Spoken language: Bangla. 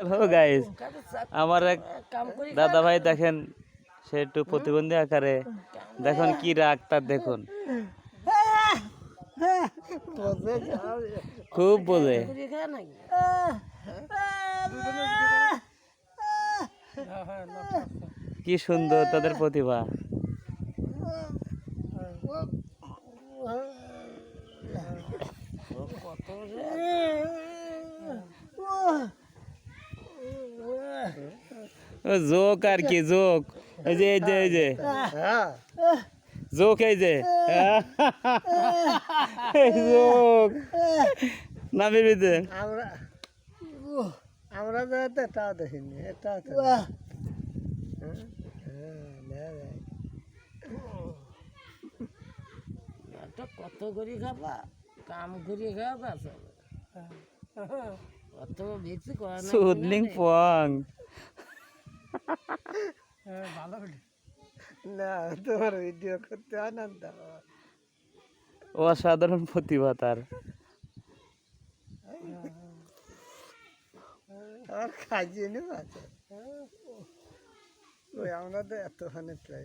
হ্যালো গাইস, আমার এক দাদা ভাই দেখেন, সে একটু প্রতিবন্ধী আকারে, দেখুন কি রাগ তার, দেখুন খুব বোঝে। কি সুন্দর তাদের প্রতিভা। জোক আর কি, জোক এই যে জোক, এই যে জোক না বেবিতে আমরা এটাও দেখিনি, এটাও কত করে খাবা, কাম করে খাবা, অত বেশি করা সুদলিং পং ভালো না, তোমার ভিডিও করতে আনন্দ, অসাধারণ প্রতিভা তার। আর খাইয়ে নেব আছে ওই আমরা তো এতখানি ট্রাই